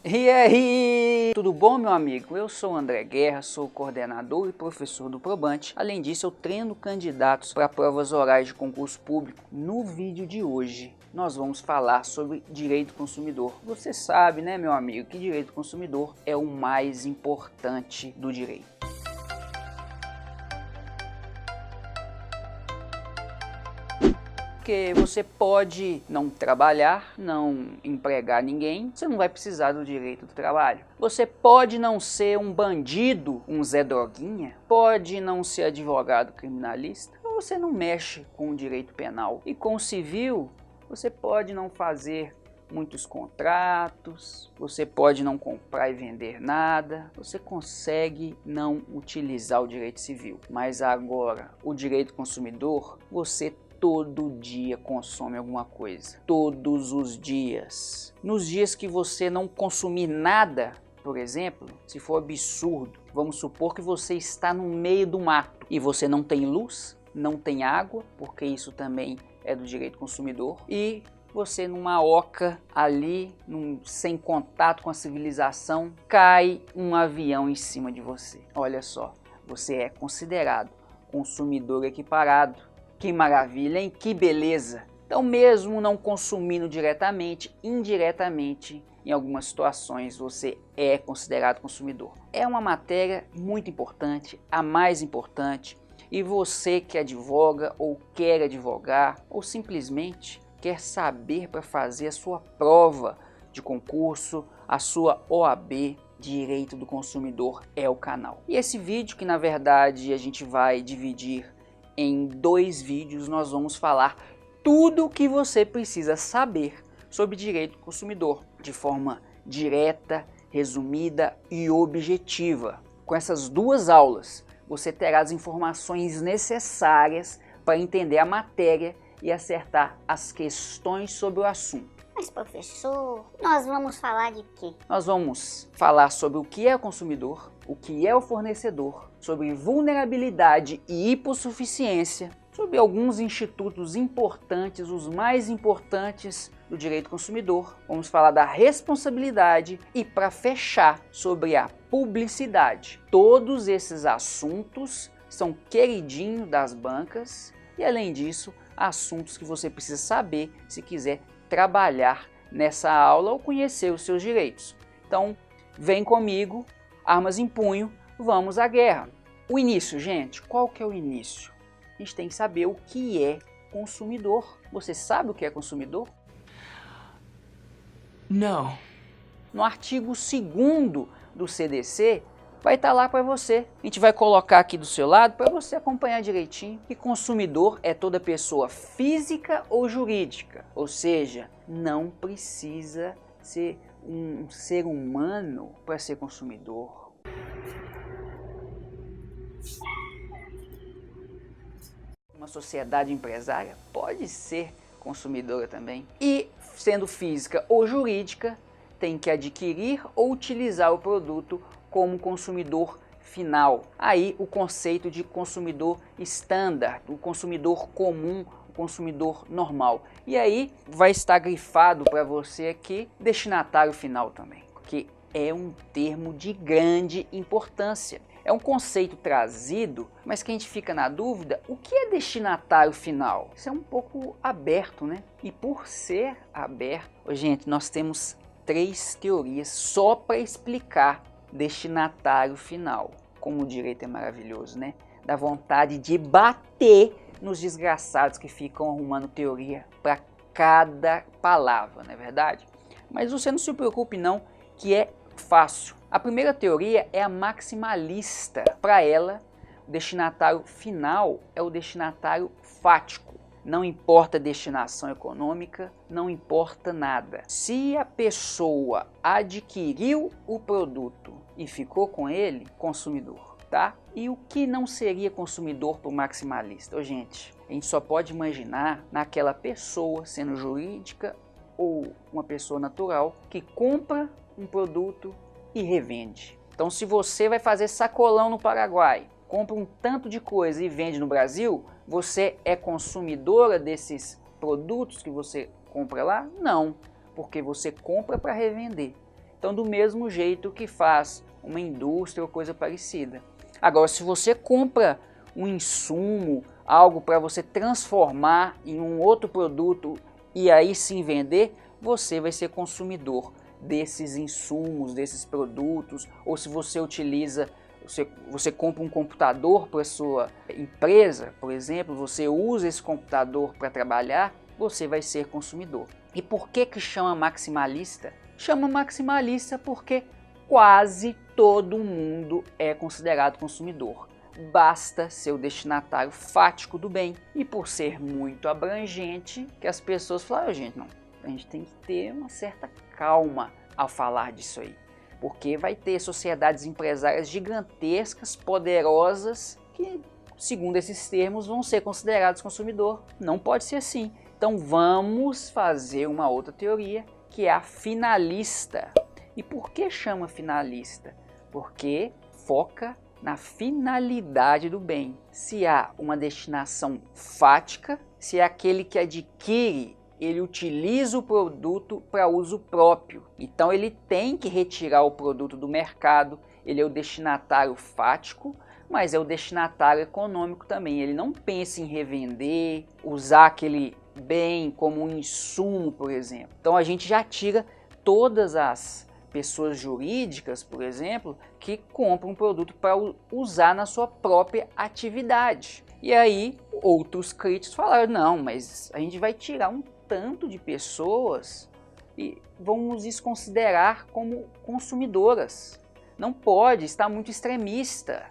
E aí, tudo bom, meu amigo? Eu sou o André Guerra, sou coordenador e professor do Probante. Além disso, eu treino candidatos para provas orais de concurso público. No vídeo de hoje, nós vamos falar sobre direito do consumidor. Você sabe, né, meu amigo, que direito do consumidor é o mais importante do direito. Porque você pode não trabalhar, não empregar ninguém, você não vai precisar do direito do trabalho. Você pode não ser um bandido, um Zé Droguinha, pode não ser advogado criminalista, você não mexe com o direito penal. E com o civil, você pode não fazer muitos contratos, você pode não comprar e vender nada, você consegue não utilizar o direito civil. Mas agora, o direito consumidor, você todo dia consome alguma coisa, todos os dias. Nos dias que você não consumir nada, por exemplo, se for absurdo, vamos supor que você está no meio do mato e você não tem luz, não tem água, porque isso também é do direito consumidor, e você numa oca ali, sem contato com a civilização, cai um avião em cima de você. Olha só, você é considerado consumidor equiparado. Que maravilha, hein? Que beleza! Então, mesmo não consumindo diretamente, indiretamente, em algumas situações você é considerado consumidor. É uma matéria muito importante, a mais importante, e você que advoga ou quer advogar, ou simplesmente quer saber para fazer a sua prova de concurso, a sua OAB, Direito do Consumidor é o canal. E esse vídeo, que na verdade a gente vai dividir em 2 vídeos, nós vamos falar tudo o que você precisa saber sobre direito do consumidor, de forma direta, resumida e objetiva. Com essas 2 aulas, você terá as informações necessárias para entender a matéria e acertar as questões sobre o assunto. Mas professor, nós vamos falar de quê? Nós vamos falar sobre o que é o consumidor, o que é o fornecedor, sobre vulnerabilidade e hipossuficiência, sobre alguns institutos importantes, os mais importantes do direito do consumidor. Vamos falar da responsabilidade e, para fechar, sobre a publicidade. Todos esses assuntos são queridinhos das bancas e, além disso, assuntos que você precisa saber se quiser trabalhar nessa aula ou conhecer os seus direitos. Então, vem comigo, armas em punho, vamos à guerra. O início, gente, qual que é o início? A gente tem que saber o que é consumidor. Você sabe o que é consumidor? Não. No artigo 2º do CDC, vai estar lá para você. A gente vai colocar aqui do seu lado para você acompanhar direitinho. Que consumidor é toda pessoa física ou jurídica. Ou seja, não precisa ser um ser humano para ser consumidor. Uma sociedade empresária pode ser consumidora também. E, sendo física ou jurídica, tem que adquirir ou utilizar o produto como consumidor final. Aí o conceito de consumidor standard, o consumidor comum, o consumidor normal. E aí vai estar grifado para você aqui destinatário final também, porque é um termo de grande importância. É um conceito trazido, mas que a gente fica na dúvida, o que é destinatário final? Isso é um pouco aberto, né? E por ser aberto, gente, nós temos 3 teorias só para explicar destinatário final. Como o direito é maravilhoso, né? Dá vontade de bater nos desgraçados que ficam arrumando teoria para cada palavra, não é verdade? Mas você não se preocupe não, que é fácil. A primeira teoria é a maximalista. Para ela, o destinatário final é o destinatário fático. Não importa a destinação econômica, não importa nada. Se a pessoa adquiriu o produto e ficou com ele, consumidor, tá? E o que não seria consumidor para o maximalista? Ô, gente, a gente só pode imaginar naquela pessoa, sendo jurídica ou uma pessoa natural, que compra um produto e revende. Então, se você vai fazer sacolão no Paraguai, compra um tanto de coisa e vende no Brasil, você é consumidora desses produtos que você compra lá? Não, porque você compra para revender. Então, do mesmo jeito que faz uma indústria ou coisa parecida. Agora, se você compra um insumo, algo para você transformar em um outro produto e aí sim vender, você vai ser consumidor desses insumos, desses produtos. Ou se você utiliza, você compra um computador para a sua empresa, por exemplo, você usa esse computador para trabalhar, você vai ser consumidor. E por que chama maximalista? Chama maximalista porque quase todo mundo é considerado consumidor. Basta ser o destinatário fático do bem. E por ser muito abrangente, que as pessoas falam, gente, não, a gente tem que ter uma certa calma ao falar disso aí. Porque vai ter sociedades empresárias gigantescas, poderosas, que, segundo esses termos, vão ser considerados consumidor. Não pode ser assim. Então vamos fazer uma outra teoria, que é a finalista. E por que chama finalista? Porque foca na finalidade do bem. Se há uma destinação fática, se é aquele que adquire, ele utiliza o produto para uso próprio. Então ele tem que retirar o produto do mercado, ele é o destinatário fático, mas é o destinatário econômico também. Ele não pensa em revender, usar aquele bem como um insumo, por exemplo. Então a gente já tira todas as pessoas jurídicas, por exemplo, que compram um produto para usar na sua própria atividade. E aí outros críticos falaram, não, mas a gente vai tirar um tanto de pessoas e vamos desconsiderar como consumidoras. Não pode, está muito extremista,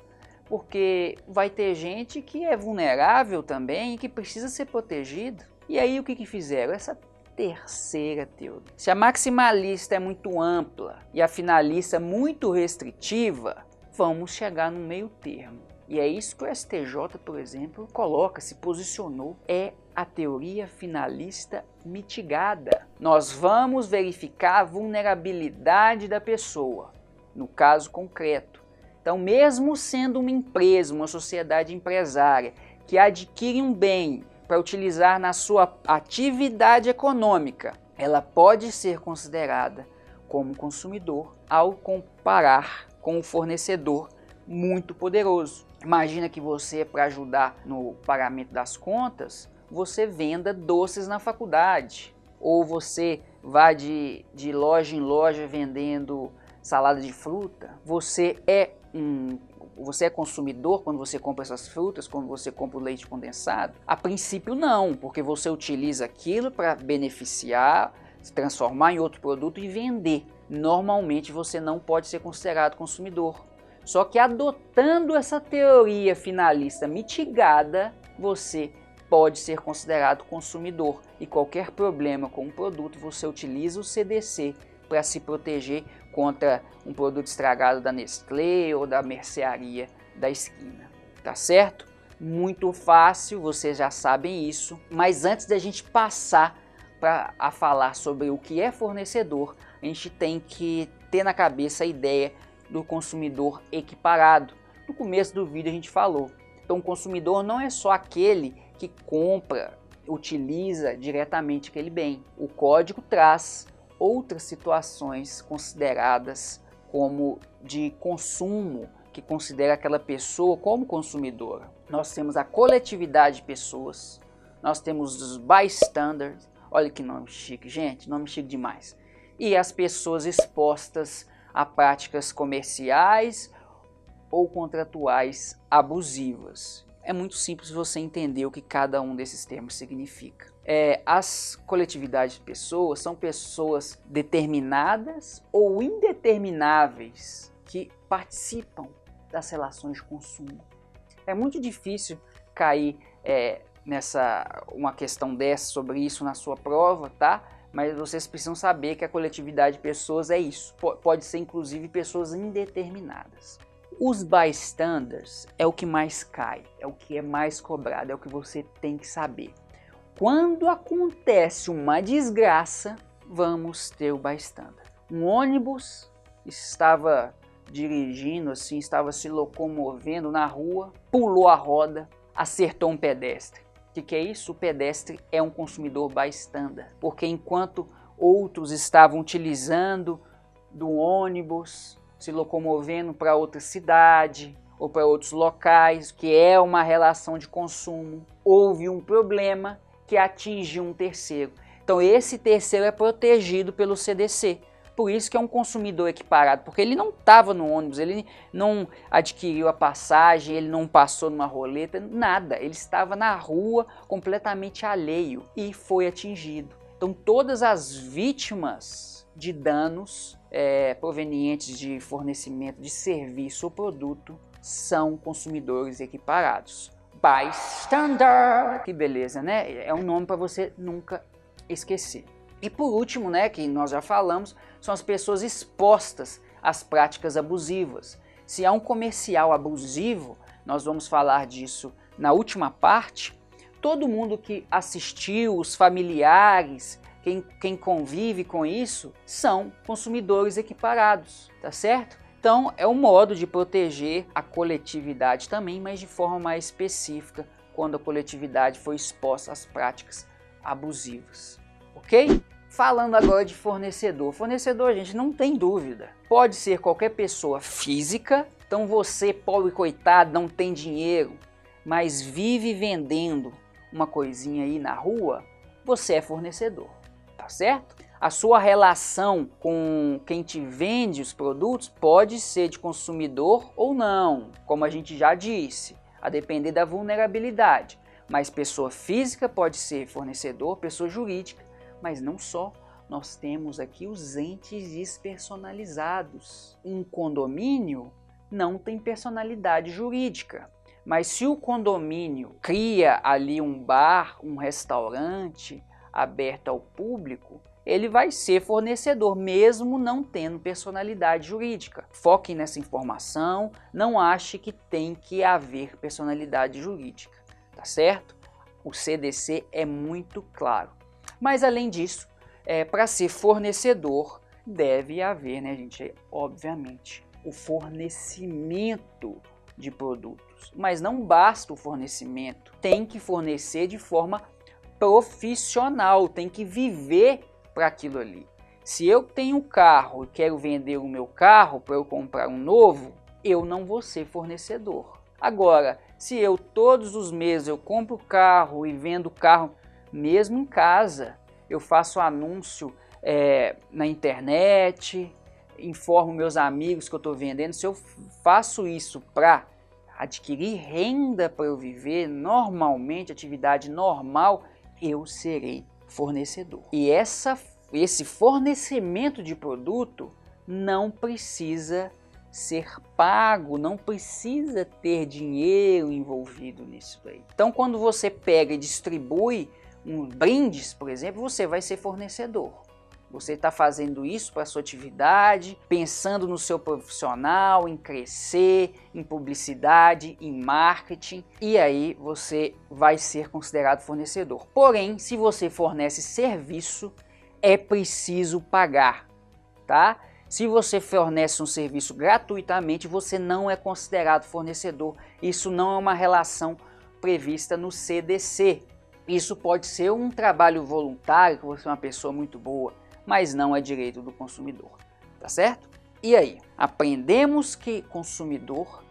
porque vai ter gente que é vulnerável também e que precisa ser protegido. E aí o que fizeram? Essa terceira teoria. Se a maximalista é muito ampla e a finalista é muito restritiva, vamos chegar no meio termo. E é isso que o STJ, por exemplo, coloca, se posicionou, é a teoria finalista mitigada. Nós vamos verificar a vulnerabilidade da pessoa, no caso concreto. Então, mesmo sendo uma empresa, uma sociedade empresária, que adquire um bem para utilizar na sua atividade econômica, ela pode ser considerada como consumidor ao comparar com o fornecedor muito poderoso. Imagina que você, para ajudar no pagamento das contas, você venda doces na faculdade, ou você vá de loja em loja vendendo salada de fruta. Você é consumidor quando você compra essas frutas, quando você compra o leite condensado? A princípio não, porque você utiliza aquilo para beneficiar, se transformar em outro produto e vender. Normalmente você não pode ser considerado consumidor. Só que adotando essa teoria finalista mitigada, você pode ser considerado consumidor. E qualquer problema com um produto, você utiliza o CDC para se proteger contra um produto estragado da Nestlé ou da mercearia da esquina. Tá certo? Muito fácil, vocês já sabem isso. Mas antes da gente passar a falar sobre o que é fornecedor, a gente tem que ter na cabeça a ideia do consumidor equiparado. No começo do vídeo a gente falou. Então o consumidor não é só aquele que compra, utiliza diretamente aquele bem. O código traz outras situações consideradas como de consumo, que considera aquela pessoa como consumidora. Nós temos a coletividade de pessoas, nós temos os bystanders, olha que nome chique, gente, nome chique demais. E as pessoas expostas a práticas comerciais ou contratuais abusivas. É muito simples você entender o que cada um desses termos significa. As coletividades de pessoas são pessoas determinadas ou indetermináveis que participam das relações de consumo. É muito difícil cair uma questão dessa sobre isso na sua prova, tá? Mas vocês precisam saber que a coletividade de pessoas é isso. Pode ser inclusive pessoas indeterminadas. Os bystanders é o que mais cai, é o que é mais cobrado, é o que você tem que saber. Quando acontece uma desgraça, vamos ter o bystander. Um ônibus estava dirigindo, assim, estava se locomovendo na rua, pulou a roda, acertou um pedestre. O que é isso? O pedestre é um consumidor bystander, porque enquanto outros estavam utilizando do ônibus, se locomovendo para outra cidade ou para outros locais, que é uma relação de consumo. Houve um problema que atingiu um terceiro. Então esse terceiro é protegido pelo CDC. Por isso que é um consumidor equiparado, porque ele não estava no ônibus, ele não adquiriu a passagem, ele não passou numa roleta, nada. Ele estava na rua completamente alheio e foi atingido. Então todas as vítimas de danos provenientes de fornecimento de serviço ou produto são consumidores equiparados. Bystander! Que beleza, né? É um nome para você nunca esquecer. E por último, né, que nós já falamos, são as pessoas expostas às práticas abusivas. Se há um comercial abusivo, nós vamos falar disso na última parte, todo mundo que assistiu, os familiares, quem convive com isso, são consumidores equiparados, tá certo? Então é um modo de proteger a coletividade também, mas de forma mais específica, quando a coletividade foi exposta às práticas abusivas. Ok? Falando agora de fornecedor. Fornecedor, gente, não tem dúvida. Pode ser qualquer pessoa física. Então você, pobre coitado, não tem dinheiro, mas vive vendendo uma coisinha aí na rua, você é fornecedor, tá certo? A sua relação com quem te vende os produtos pode ser de consumidor ou não, como a gente já disse, a depender da vulnerabilidade. Mas pessoa física pode ser fornecedor, pessoa jurídica. Mas não só, nós temos aqui os entes despersonalizados. Um condomínio não tem personalidade jurídica, mas se o condomínio cria ali um bar, um restaurante aberto ao público, ele vai ser fornecedor, mesmo não tendo personalidade jurídica. Foquem nessa informação, não ache que tem que haver personalidade jurídica, tá certo? O CDC é muito claro. Mas além disso, para ser fornecedor, deve haver, né, gente, obviamente, o fornecimento de produtos. Mas não basta o fornecimento, tem que fornecer de forma profissional, tem que viver para aquilo ali. Se eu tenho carro e quero vender o meu carro para eu comprar um novo, eu não vou ser fornecedor. Agora, se eu todos os meses eu compro carro e vendo carro, mesmo em casa, eu faço anúncio na internet, informo meus amigos que eu estou vendendo. Se eu faço isso para adquirir renda para eu viver normalmente, atividade normal, eu serei fornecedor. E esse fornecimento de produto não precisa ser pago, não precisa ter dinheiro envolvido nisso aí. Então, quando você pega e distribui brindes, por exemplo, você vai ser fornecedor. Você está fazendo isso para a sua atividade, pensando no seu profissional, em crescer, em publicidade, em marketing, e aí você vai ser considerado fornecedor. Porém, se você fornece serviço, é preciso pagar, tá? Se você fornece um serviço gratuitamente, você não é considerado fornecedor. Isso não é uma relação prevista no CDC. Isso pode ser um trabalho voluntário, que você é uma pessoa muito boa, mas não é direito do consumidor, tá certo? E aí, aprendemos que consumidor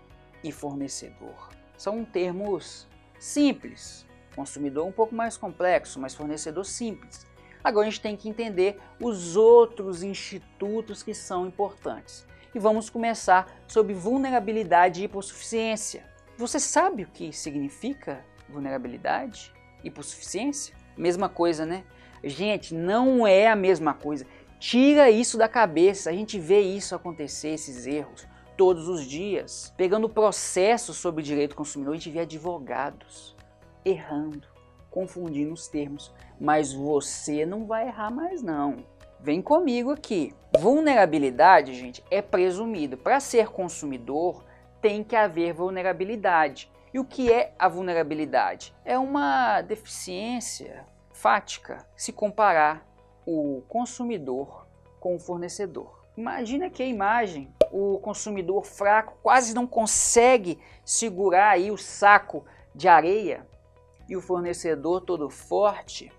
e fornecedor são termos simples. Consumidor um pouco mais complexo, mas fornecedor simples. Agora a gente tem que entender os outros institutos que são importantes. E vamos começar sobre vulnerabilidade e hipossuficiência. Você sabe o que significa vulnerabilidade? Hipossuficiência? Mesma coisa, né? Gente, não é a mesma coisa. Tira isso da cabeça. A gente vê isso acontecer, esses erros, todos os dias. Pegando processos sobre direito do consumidor, a gente vê advogados errando, confundindo os termos. Mas você não vai errar mais não. Vem comigo aqui. Vulnerabilidade, gente, é presumido. Para ser consumidor, tem que haver vulnerabilidade. E o que é a vulnerabilidade? É uma deficiência fática se comparar o consumidor com o fornecedor. Imagina que a imagem, o consumidor fraco quase não consegue segurar aí o saco de areia e o fornecedor todo forte,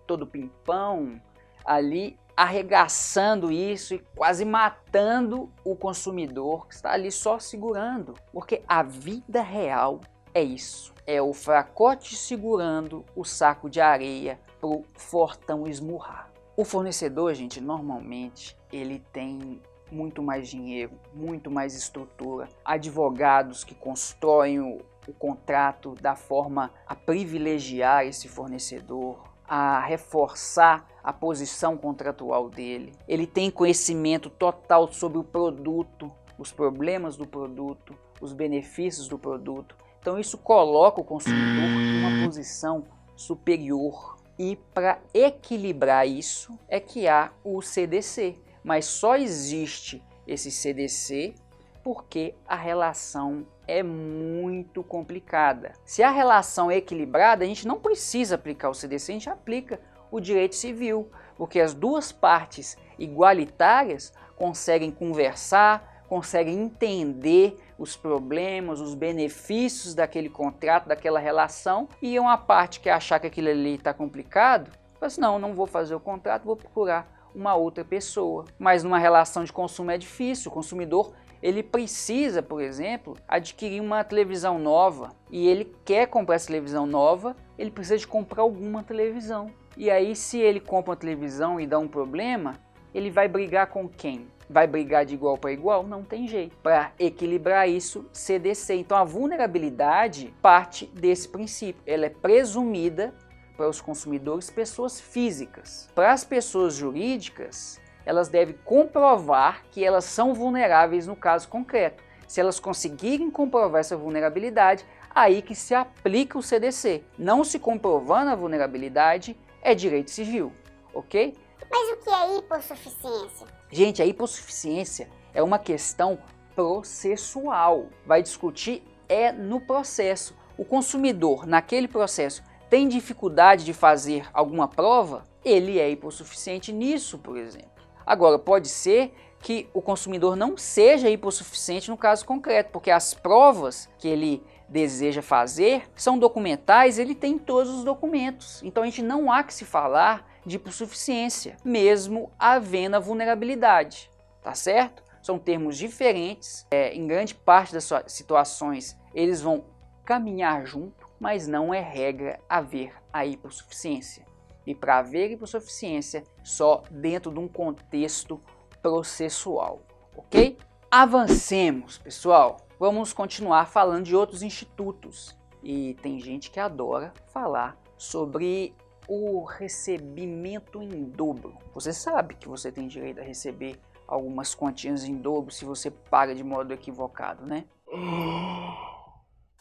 todo pimpão, ali arregaçando isso e quase matando o consumidor que está ali só segurando. Porque a vida real é isso. É o fracote segurando o saco de areia para o fortão esmurrar. O fornecedor, gente, normalmente ele tem muito mais dinheiro, muito mais estrutura, advogados que constroem o contrato da forma a privilegiar esse fornecedor, a reforçar a posição contratual dele. Ele tem conhecimento total sobre o produto, os problemas do produto, os benefícios do produto. Então isso coloca o consumidor em uma posição superior. E para equilibrar isso é que há o CDC. Mas só existe esse CDC porque a relação é muito complicada. Se a relação é equilibrada, a gente não precisa aplicar o CDC, a gente aplica o direito civil, porque as duas partes igualitárias conseguem conversar, conseguem entender os problemas, os benefícios daquele contrato, daquela relação, e uma parte que achar que aquilo ali está complicado, fala assim, não vou fazer o contrato, vou procurar uma outra pessoa. Mas numa relação de consumo é difícil. O consumidor ele precisa, por exemplo, adquirir uma televisão nova e ele quer comprar essa televisão nova, ele precisa de comprar alguma televisão. E aí se ele compra uma televisão e dá um problema, ele vai brigar com quem? Vai brigar de igual para igual? Não tem jeito. Para equilibrar isso, CDC. Então a vulnerabilidade parte desse princípio. Ela é presumida para os consumidores, pessoas físicas. Para as pessoas jurídicas, elas devem comprovar que elas são vulneráveis no caso concreto. Se elas conseguirem comprovar essa vulnerabilidade, aí que se aplica o CDC. Não se comprovando a vulnerabilidade, é direito civil, ok? Mas o que é hipossuficiência? Gente, a hipossuficiência é uma questão processual. Vai discutir no processo. O consumidor, naquele processo, tem dificuldade de fazer alguma prova, ele é hipossuficiente nisso, por exemplo. Agora, pode ser que o consumidor não seja hipossuficiente no caso concreto, porque as provas que ele deseja fazer são documentais, ele tem todos os documentos. Então a gente não há que se falar de hipossuficiência, mesmo havendo a vulnerabilidade, tá certo? São termos diferentes, em grande parte das situações eles vão caminhar junto, mas não é regra haver a hipossuficiência. E para haver hipossuficiência, só dentro de um contexto processual, ok? Avancemos, pessoal. Vamos continuar falando de outros institutos. E tem gente que adora falar sobre o recebimento em dobro. Você sabe que você tem direito a receber algumas quantias em dobro se você paga de modo equivocado, né?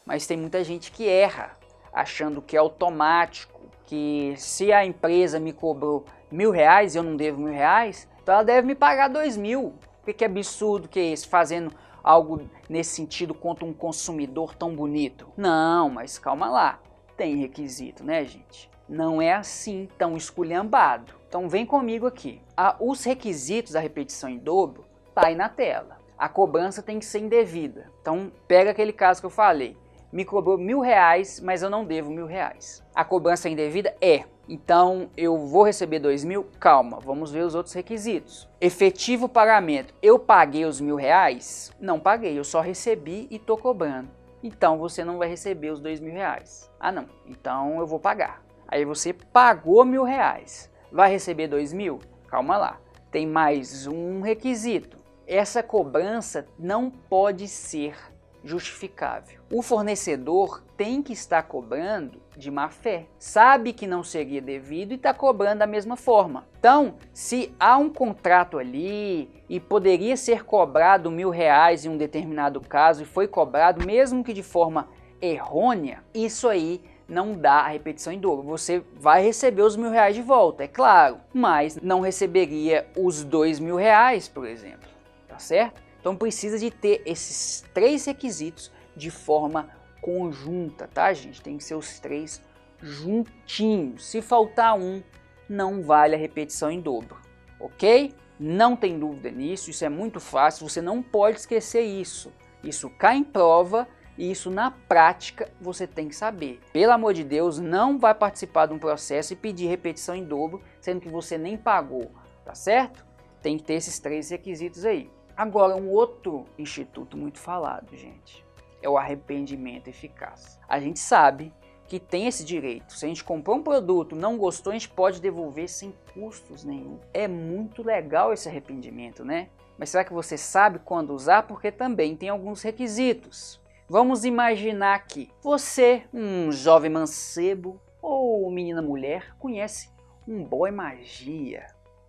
Mas tem muita gente que erra, achando que é automático, que se a empresa me cobrou R$1.000 e eu não devo R$1.000, então ela deve me pagar R$2.000. Que absurdo que é esse, fazendo algo nesse sentido contra um consumidor tão bonito? Não, mas calma lá, tem requisito, né, gente? Não é assim tão esculhambado. Então vem comigo aqui. Os requisitos da repetição em dobro tá aí na tela. A cobrança tem que ser indevida. Então pega aquele caso que eu falei. Me cobrou R$1.000, mas eu não devo R$1.000. A cobrança é indevida? É. Então eu vou receber R$2.000? Calma, vamos ver os outros requisitos. Efetivo pagamento. Eu paguei os R$1.000? Não paguei, eu só recebi e tô cobrando. Então você não vai receber os R$2.000. Ah não, então eu vou pagar. Aí você pagou R$1.000. Vai receber R$2.000? Calma lá. Tem mais um requisito. Essa cobrança não pode ser justificável. O fornecedor tem que estar cobrando de má fé. Sabe que não seria devido e está cobrando da mesma forma. Então, se há um contrato ali e poderia ser cobrado R$1.000 em um determinado caso e foi cobrado, mesmo que de forma errônea, isso aí não dá a repetição em dobro. Você vai receber os R$1.000 de volta, é claro, mas não receberia os R$2.000, por exemplo, tá certo? Então precisa de ter esses 3 requisitos de forma conjunta, tá, gente? Tem que ser os 3 juntinhos. Se faltar um, não vale a repetição em dobro, ok? Não tem dúvida nisso, isso é muito fácil, você não pode esquecer isso. Isso cai em prova e isso na prática você tem que saber. Pelo amor de Deus, não vai participar de um processo e pedir repetição em dobro, sendo que você nem pagou tá certo? Tem que ter esses 3 requisitos aí. Agora, um outro instituto muito falado, gente, é o arrependimento eficaz. A gente sabe que tem esse direito. Se a gente comprou um produto, não gostou, a gente pode devolver sem custos nenhum. É muito legal esse arrependimento, né? Mas será que você sabe quando usar? Porque também tem alguns requisitos. Vamos imaginar que você, um jovem mancebo ou menina mulher, conhece um boy magia.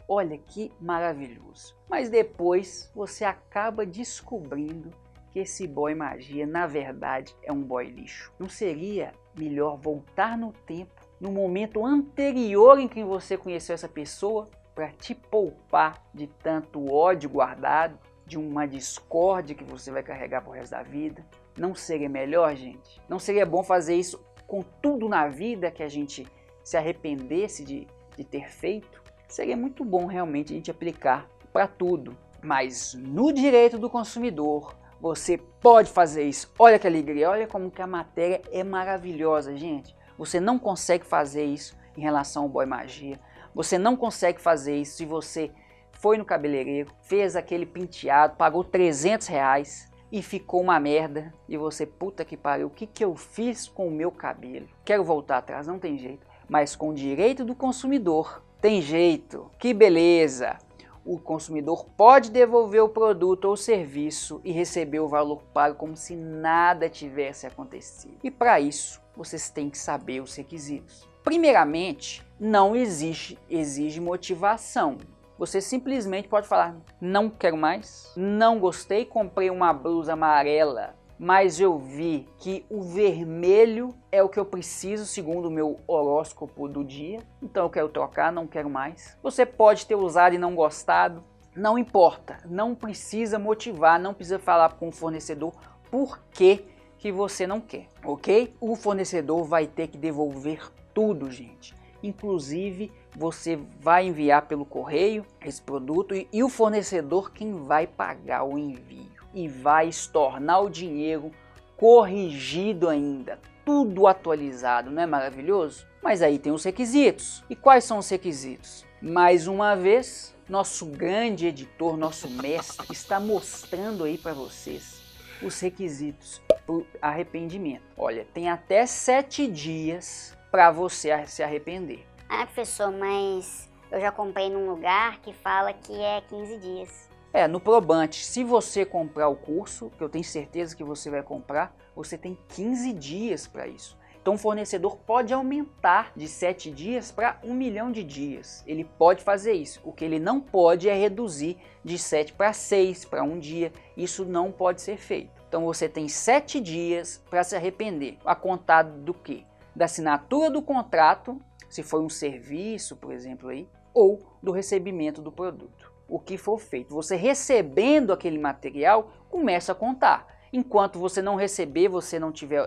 Olha que maravilhoso. Mas depois você acaba descobrindo que esse boy magia, na verdade, é um boy lixo. Não seria melhor voltar no tempo, no momento anterior em que você conheceu essa pessoa, para te poupar de tanto ódio guardado, de uma discórdia que você vai carregar pro resto da vida? Não seria melhor, gente? Não seria bom fazer isso com tudo na vida que a gente se arrependesse de ter feito? Seria muito bom realmente a gente aplicar para tudo. Mas no direito do consumidor, você pode fazer isso. Olha que alegria, olha como que a matéria é maravilhosa, gente. Você não consegue fazer isso em relação ao boy magia. Você não consegue fazer isso se você foi no cabeleireiro, fez aquele penteado, pagou R$300 e ficou uma merda. E você, puta que pariu, o que eu fiz com o meu cabelo? Quero voltar atrás, não tem jeito. Mas com o direito do consumidor, tem jeito. Que beleza! O consumidor pode devolver o produto ou serviço e receber o valor pago como se nada tivesse acontecido. E para isso, vocês têm que saber os requisitos. Primeiramente, não exige motivação. Você simplesmente pode falar, não quero mais, não gostei, comprei uma blusa amarela, mas eu vi que o vermelho é o que eu preciso segundo o meu horóscopo do dia, então eu quero trocar, não quero mais. Você pode ter usado e não gostado, não importa, não precisa motivar, não precisa falar com o fornecedor por que você não quer, ok? O fornecedor vai ter que devolver tudo, gente. Inclusive, você vai enviar pelo correio esse produto e o fornecedor quem vai pagar o envio. E vai estornar o dinheiro corrigido ainda, tudo atualizado, não é maravilhoso? Mas aí tem os requisitos. E quais são os requisitos? Mais uma vez, nosso grande editor, nosso mestre, está mostrando aí para vocês os requisitos para o arrependimento. Olha, tem até 7 dias para você se arrepender. Ah, professor, mas eu já comprei num lugar que fala que é 15 dias. No Probante, se você comprar o curso, que eu tenho certeza que você vai comprar, você tem 15 dias para isso. Então o fornecedor pode aumentar de 7 dias para 1 milhão de dias. Ele pode fazer isso. O que ele não pode é reduzir de 7 para 6, para 1 dia. Isso não pode ser feito. Então você tem 7 dias para se arrepender. A contar do quê? Da assinatura do contrato, se for um serviço, por exemplo, aí, ou do recebimento do produto. O que for feito. Você recebendo aquele material, começa a contar. Enquanto você não receber, você não tiver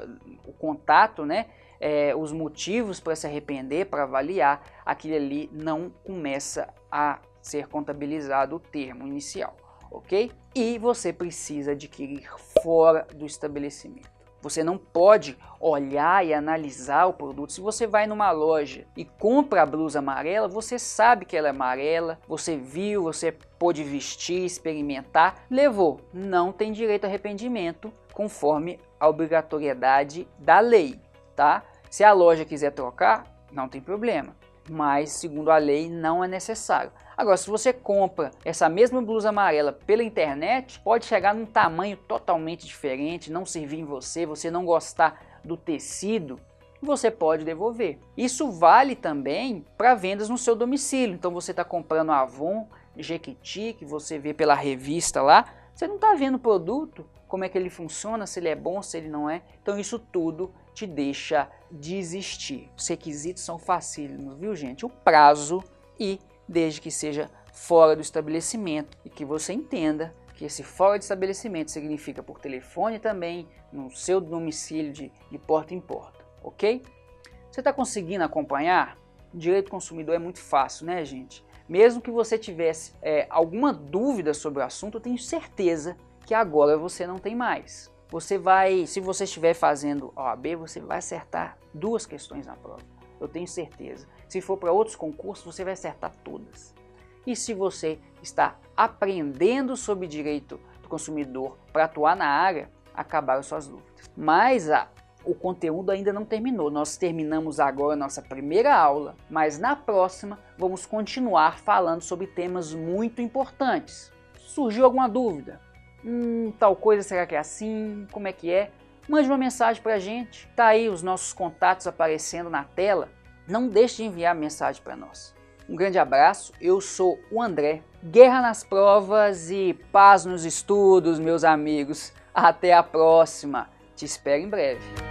o contato, né? Os motivos para se arrepender, para avaliar, aquilo ali não começa a ser contabilizado o termo inicial, ok? E você precisa adquirir fora do estabelecimento. Você não pode olhar e analisar o produto. Se você vai numa loja e compra a blusa amarela, você sabe que ela é amarela, você viu, você pôde vestir, experimentar, levou. Não tem direito a arrependimento conforme a obrigatoriedade da lei, tá? Se a loja quiser trocar, não tem problema, mas segundo a lei não é necessário. Agora, se você compra essa mesma blusa amarela pela internet, pode chegar num tamanho totalmente diferente, não servir em você, você não gostar do tecido, você pode devolver. Isso vale também para vendas no seu domicílio. Então você está comprando Avon, Jequiti, que você vê pela revista lá, você não está vendo o produto, como é que ele funciona, se ele é bom, se ele não é. Então isso tudo te deixa desistir. Os requisitos são facílimos, viu, gente? O prazo e desde que seja fora do estabelecimento e que você entenda que esse fora de estabelecimento significa por telefone também, no seu domicílio de porta em porta, ok? Você está conseguindo acompanhar? O direito do consumidor é muito fácil, né, gente? Mesmo que você tivesse alguma dúvida sobre o assunto, eu tenho certeza que agora você não tem mais. Você vai, se você estiver fazendo OAB, você vai acertar 2 questões na prova. Eu tenho certeza. Se for para outros concursos, você vai acertar todas. E se você está aprendendo sobre direito do consumidor para atuar na área, acabaram suas dúvidas. Mas o conteúdo ainda não terminou. Nós terminamos agora a nossa primeira aula, mas na próxima vamos continuar falando sobre temas muito importantes. Surgiu alguma dúvida? Tal coisa, será que é assim? Como é que é? Mande uma mensagem para a gente. Tá aí os nossos contatos aparecendo na tela. Não deixe de enviar mensagem para nós. Um grande abraço, eu sou o André. Guerra nas provas e paz nos estudos, meus amigos. Até a próxima. Te espero em breve.